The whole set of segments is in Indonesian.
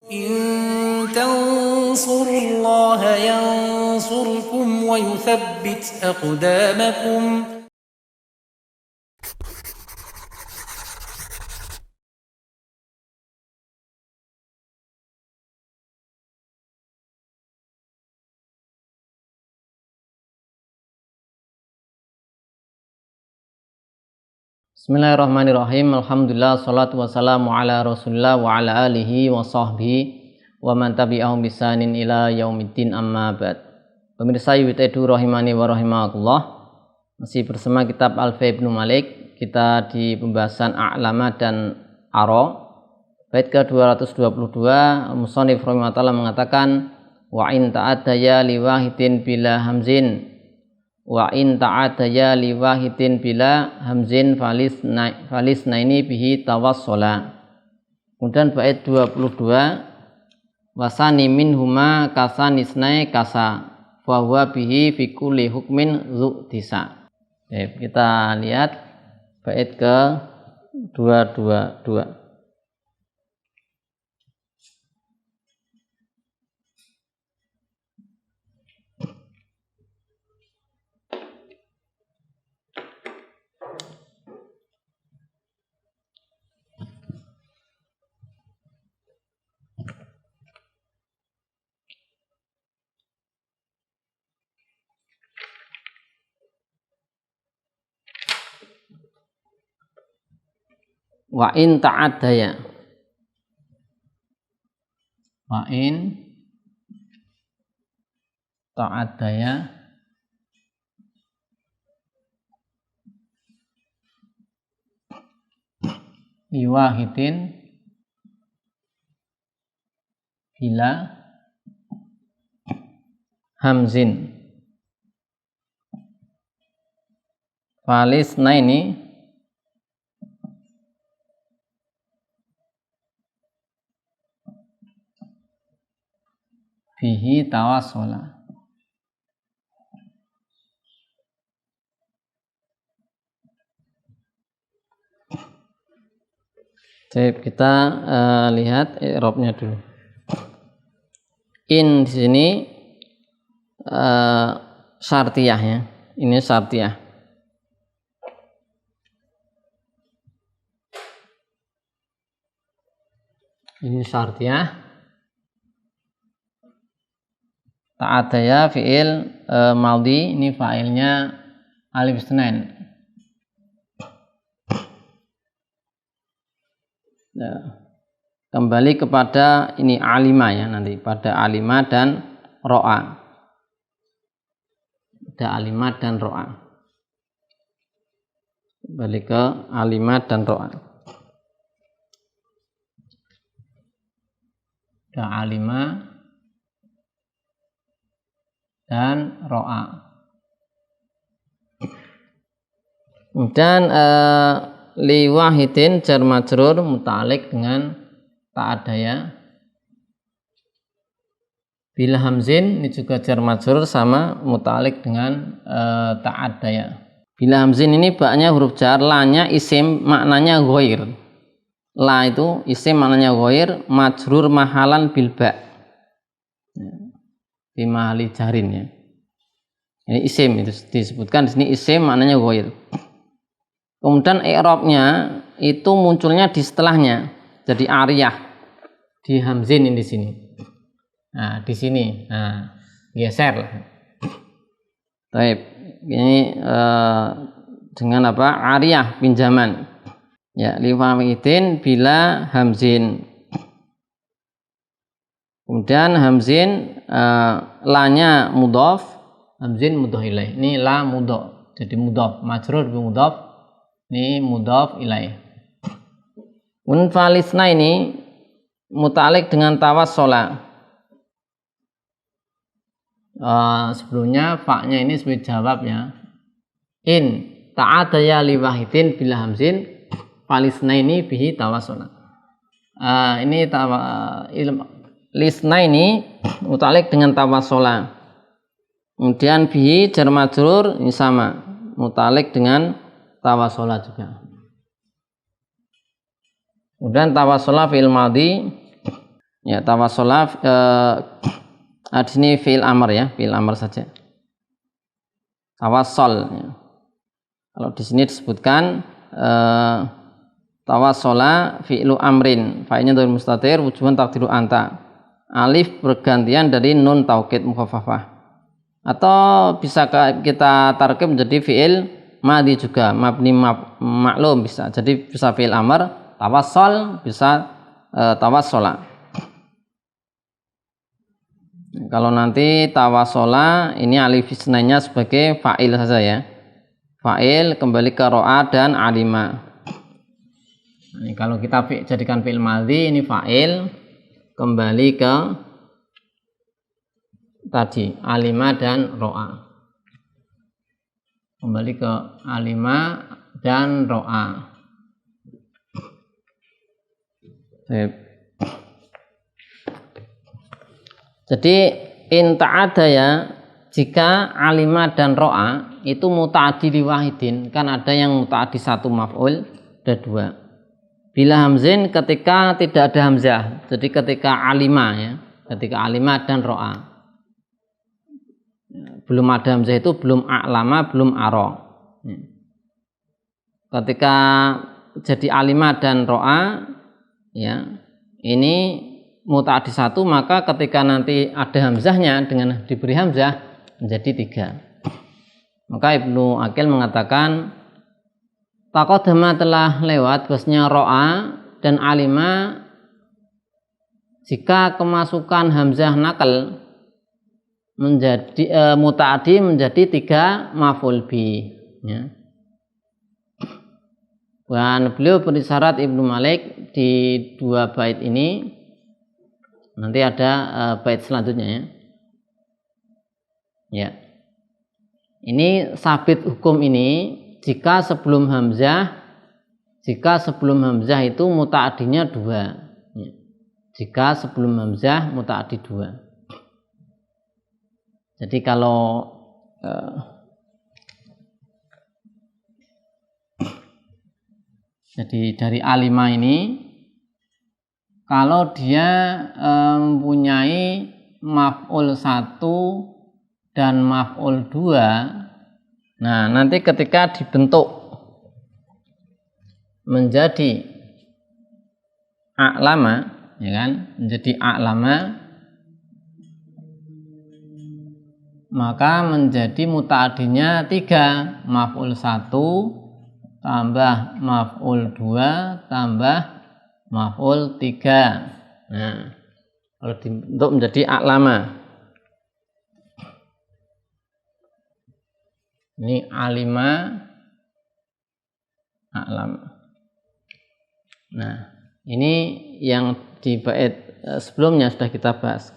إن تنصروا الله ينصركم ويثبت أقدامكم. Bismillahirrahmanirrahim. Alhamdulillah, salatu wassalamu ala rasulillah wa ala alihi wa sahbihi wa man tabi'ahum bisanin ila yaumiddin, amma ba'd. Pemirsa Yudhedu rahimani wa rahimakumullah, masih bersama kitab Alfiya Ibnu Malik. Kita di pembahasan a'lama dan ara. Bait ke-222, Musannif rahimahullah mengatakan wa in ta'addaya liwahidin bila hamzin, wa in ta'adaya li wahidin bila hamzin falis naini bihi tawassala. Kemudian bait 22, wasani minhuma kasanisnai kasa fa huwa bihi fi kulli hukmin zu'tisa. Kita lihat bait ke 222. Wa in ta'addaya, wa in ta'addaya liwahidin bila hamzin falis naini bihi tawassola. Jadi kita lihat i'rabnya dulu. In di sini syartiyah ya. Ini syartiyah. Ini syartiyah. Ta'adaya fi'il madhi, ini fa'ilnya alif isnain. Kembali kepada ini alima ya, nanti pada alima dan ro'a. Ada alima dan ro'a. Kembali ke alima dan ro'a. Ada alima dan ro'a. Kemudian li wahidin jar majrur muta'alliq dengan ta'adaya. Bila hamzin ini juga jar majrur sama muta'alliq dengan ta'adaya. Bila hamzin ini baknya huruf jar, la-nya isim maknanya ghair. La itu isim maknanya ghair, majrur mahalan bil ba'. Di mahali jarin ya. Ini isim, itu disebutkan di sini isim maknanya ghair. Kemudian i'rabnya itu munculnya di setelahnya, jadi ariyah di hamzin ini di sini. Nah, di sini. Nah, geser lah. Baik, ini dengan apa? Ariyah pinjaman. Ya, li wahidin bila hamzin. Kemudian hamzin la-nya mudhaf, hamzin mudhaf ilaih. Ini la mudhaf, jadi mudhaf, majrur bi mudhaf, ini mudhaf ilaih. Unfalisna ini muta'alliq dengan tawassola. Sebelumnya fa-nya ini sebagai jawab ya. In ta'adaya li wahidin bila hamzin falisna ini bihi tawassola. Ini lisna ini muta'alliq dengan tawassola. Kemudian bihi jar majrur ini sama, muta'alliq dengan tawassola juga. Kemudian tawassola fi'il madhi Ya, tawassola di sini fi'il amr ya, fi'il amr saja. Tawassol ya. Kalau di sini disebutkan tawassola fi'lu amrin, fa'ilnya dhamir mustatir wujuban taqdiru anta. Alif bergantian dari nun taukid mukhaffafah. Atau bisa kita tarkib menjadi fi'il madhi juga, mabni maklum bisa. Jadi bisa fi'il amr, tawassol, bisa tawassola. Kalau nanti tawassola ini alif isnanya sebagai fa'il saja ya. Fa'il kembali ke ro'a dan alima. Ini kalau kita jadikan fi'il madhi, ini fa'il kembali ke tadi alima dan ro'a. Kembali ke alima dan ro'a. Jadi inta'ada ya, jika alima dan ro'a itu muta'addi li wahidin, kan ada yang muta'addi satu maf'ul, ada dua. Bila hamzin ketika tidak ada hamzah, jadi ketika alima ya, ketika alima dan ro'a belum ada hamzah itu belum a'lama, belum aro. Ketika jadi alima dan ro'a ya, ini muta'addi satu, maka ketika nanti ada hamzahnya dengan diberi hamzah menjadi tiga. Maka Ibnu Aqil mengatakan taqaddama telah lewat bahwasanya ro'a dan alima jika kemasukan hamzah nakal menjadi muta'addi menjadi tiga maf'ul bi ya. Dan beliau berisyarat Ibnu Malik di dua bait ini. Nanti ada bait selanjutnya ya. Ya. Ini sabit hukum ini jika sebelum hamzah itu muta'addinya dua. Ya. Jika sebelum hamzah muta'addi dua. Jadi kalau jadi dari alima ini, kalau dia mempunyai maf'ul 1 dan maf'ul 2, nah nanti ketika dibentuk menjadi a'lama, ya kan, menjadi a'lama, maka menjadi muta'addinya 3, maf'ul 1 tambah maf'ul 2 tambah maf'ul 3. Nah, kalau dibentuk menjadi a'lama. Ini alima, a'lama. Nah, ini yang di bait sebelumnya sudah kita bahas.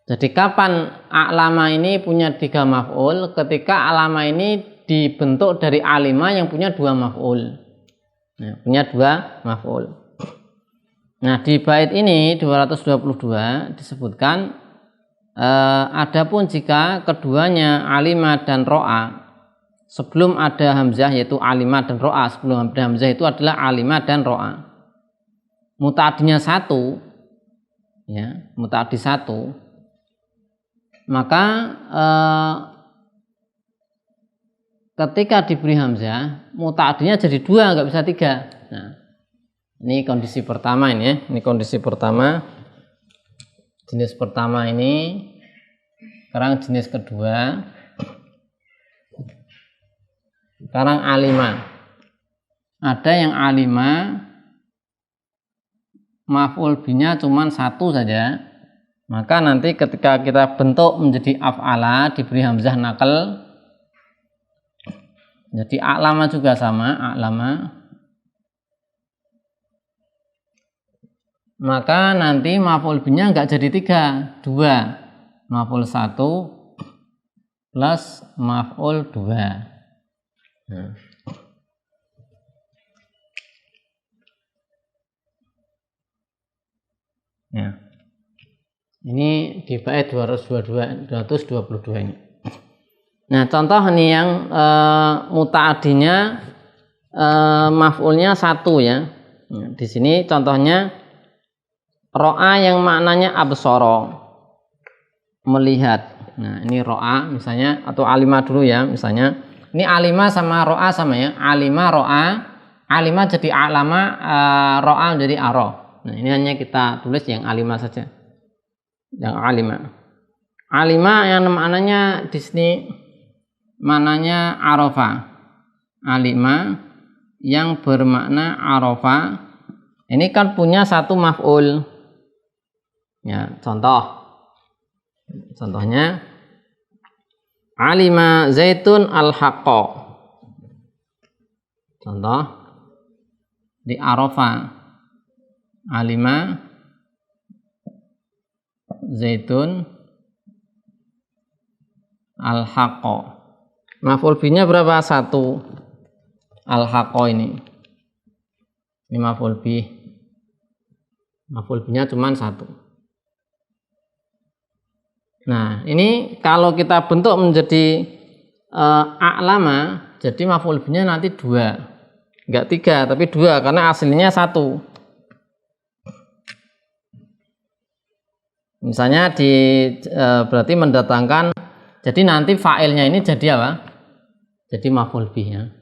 Jadi kapan a'lama ini punya 3 maf'ul? Ketika a'lama ini dibentuk dari alima yang punya 2 maf'ul. Nah, punya 2 maf'ul. Nah, di bait ini 222 disebutkan adapun jika keduanya alima dan ro'a, sebelum ada hamzah yaitu alima dan ro'a, sebelum ada hamzah itu adalah alima dan ro'a. Muta'addinya 1 ya, muta'addi 1, maka ketika diberi hamzah muta'addinya jadi 2, nggak bisa 3. Nah, ini kondisi pertama ini ya. Ini kondisi pertama. Jenis pertama ini. Sekarang jenis kedua. Sekarang alima. Ada yang alima maf'ul binya cuma 1 saja. Maka nanti ketika kita bentuk menjadi af'ala diberi hamzah nakal, jadi a'lama juga sama, a'lama. Maka nanti maf'ul binya enggak jadi 3, 2. Maf'ul 1 plus maf'ul 2. Nah. Ya. Ini di bait 222 ini. Nah, contoh ini yang muta'addinya maf'ulnya 1 ya. Nah, di sini contohnya ro'a yang maknanya absara, melihat. Nah, ini ro'a misalnya, atau alima dulu ya, misalnya ini alima sama ro'a sama ya, alima ro'a, alima jadi alama, ro'a jadi aro. Nah, ini hanya kita tulis yang alima saja, yang alima. Alima yang maknanya di sini maknanya arofa, alima yang bermakna arofa. Ini kan punya satu maf'ul ya. Contohnya alima zaitun al-haqqa. Contoh di arofa, alima zaitun al-haqqa. Maf'ul binya berapa? 1. Al-haqqa ini maf'ul bi. Maf'ul binya cuma 1. Nah, ini kalau kita bentuk menjadi a'lama, jadi maf'ul binya nanti 2. Enggak 3, tapi 2 karena aslinya 1. Misalnya berarti mendatangkan, jadi nanti fa'ilnya ini jadi apa? Jadi maf'ul bihnya.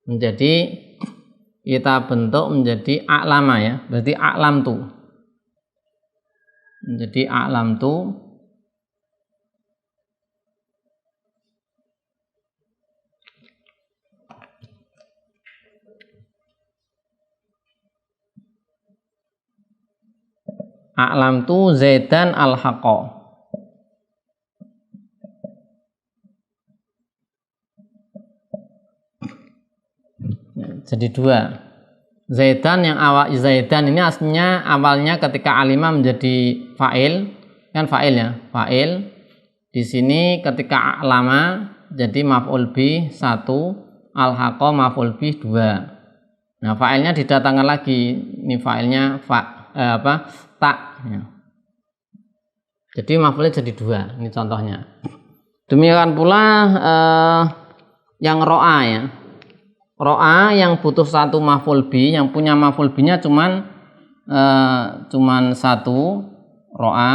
Menjadi kita bentuk menjadi a'lama ya, berarti a'lam tu. Menjadi a'lam tu. A'lam tu zaidan al-haqqa. Jadi 2. Zaidan yang awal, zaidan ini aslinya awalnya ketika alima menjadi fa'il, kan fa'il ya, fa'il. Di sini ketika a'lama jadi maf'ul bi 1, al-haqqa maf'ul bi 2. Nah, fa'ilnya didatangkan lagi. Ini fa'ilnya tak ya. Jadi maf'ulnya jadi 2. Ini contohnya. Demikian pula yang ro'a ya. Ro'a yang butuh 1 maf'ul bi, yang punya maf'ul bi-nya cuman 1 ro'a,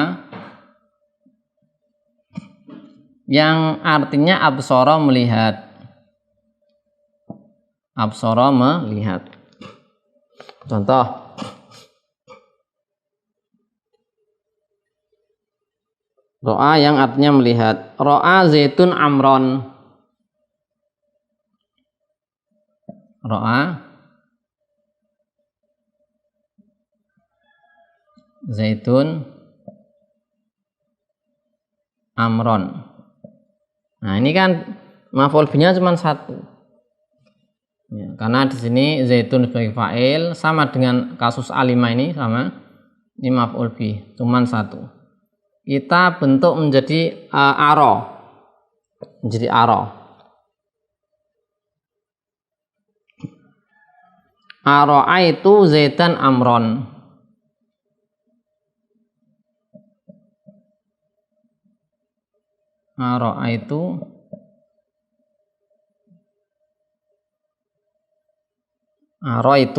yang artinya absara, melihat. Absara, melihat. Contoh ro'a yang artinya melihat. Ro'a zaitun amron. Ro'a zaitun amron. Nah, ini kan maf'ul binya cuma 1. Ya, karena di sini zaitun sebagai fa'il, sama dengan kasus alima ini sama. Ini maf'ul bi cuma 1. Kita bentuk menjadi aro. Menjadi aro. Ara'aitu zaidan amron. Ara'aitu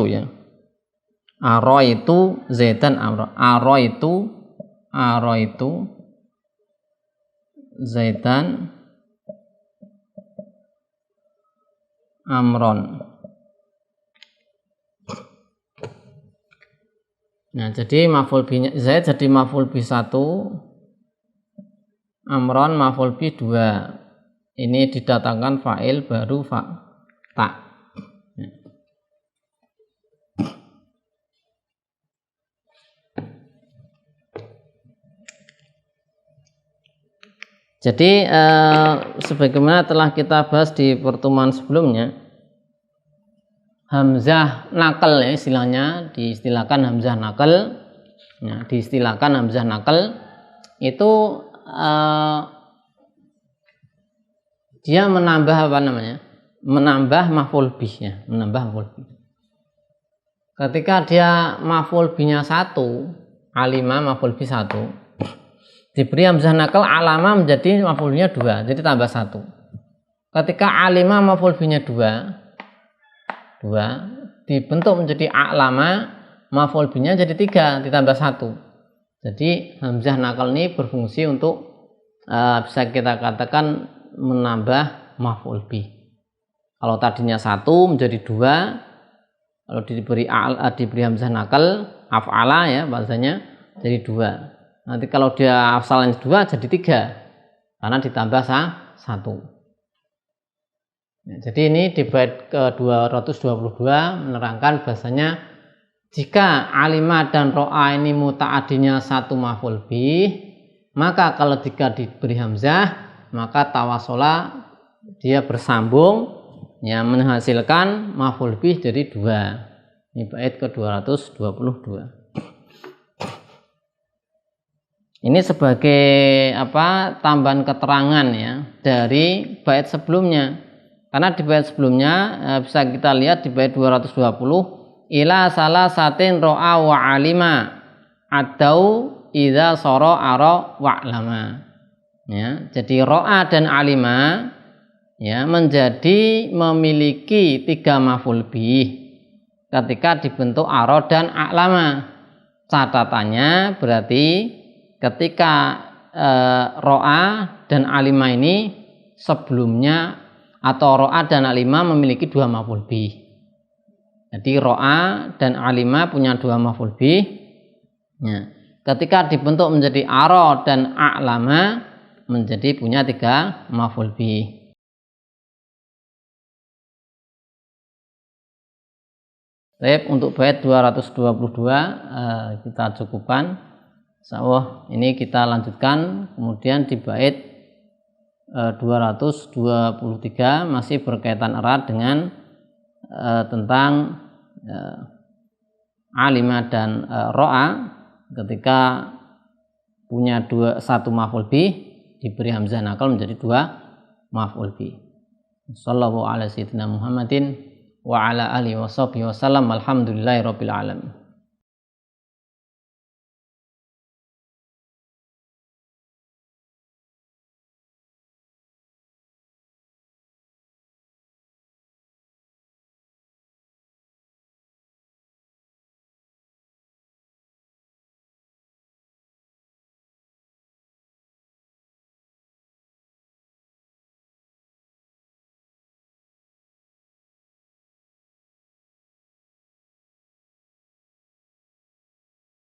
ya. Ara'aitu zaidan amron. Ara'aitu zaidan amron. Nah, jadi maf'ul bi zaid jadi maf'ul bi 1, amron maf'ul bi 2. Ini didatangkan fa'il baru tak. Jadi sebagaimana telah kita bahas di pertemuan sebelumnya, hamzah nakal ya istilahnya, diistilahkan hamzah nakal. Nah, diistilahkan hamzah nakal itu dia menambah apa namanya? Menambah maf'ul bih-nya, menambah maf'ul bih. Ketika dia maf'ul bih-nya 1, alima maf'ul bih 1, diberi hamzah nakal alama menjadi maf'ul bih-nya 2, jadi tambah 1. Ketika alima maf'ul bih-nya 2 dibentuk menjadi a'lama, maf'ul bihi-nya jadi 3 ditambah 1. Jadi hamzah nakal ini berfungsi untuk bisa kita katakan menambah maf'ul bih. Kalau tadinya 1 menjadi 2, kalau diberi hamzah nakal af'ala ya bahasanya jadi 2. Nanti kalau dia hafalan 2 jadi 3 karena ditambah 1. Jadi ini di bait ke-222 menerangkan bahasanya jika alima dan ro'a ini muta'adinya 1 maf'ul bih, maka kalau jika diberi hamzah maka tawasola dia bersambung ya menghasilkan maf'ul bih jadi 2. Ini bait ke-222. Ini sebagai tambahan keterangan ya dari bait sebelumnya. Karena di bait sebelumnya bisa kita lihat di bait 220 ila salah satin ro'a wa alima adau idza sara ara wa lama. Ya, jadi ro'a dan alima ya menjadi memiliki 3 maf'ul bih ketika dibentuk ara dan a'lama. Catatannya berarti ketika ro'a dan alima ini sebelumnya atau ro'a dan alima memiliki 2 maf'ul bih. Jadi ro'a dan alima punya 2 maf'ul bih. Ya. Ketika dibentuk menjadi ara dan a'lama menjadi punya 3 maf'ul bih. Baik, untuk bait 222 kita cukupkan. Insyaallah ini kita lanjutkan kemudian di bait 223 masih berkaitan erat dengan tentang alima dan ro'a ketika punya 1 maf'ul bih diberi hamzah nakal menjadi 2 maf'ul bih. Sallallahu ala sayyidina Muhammadin wa ala alihi washabihi wasallam. Alhamdulillahirabbil alamin.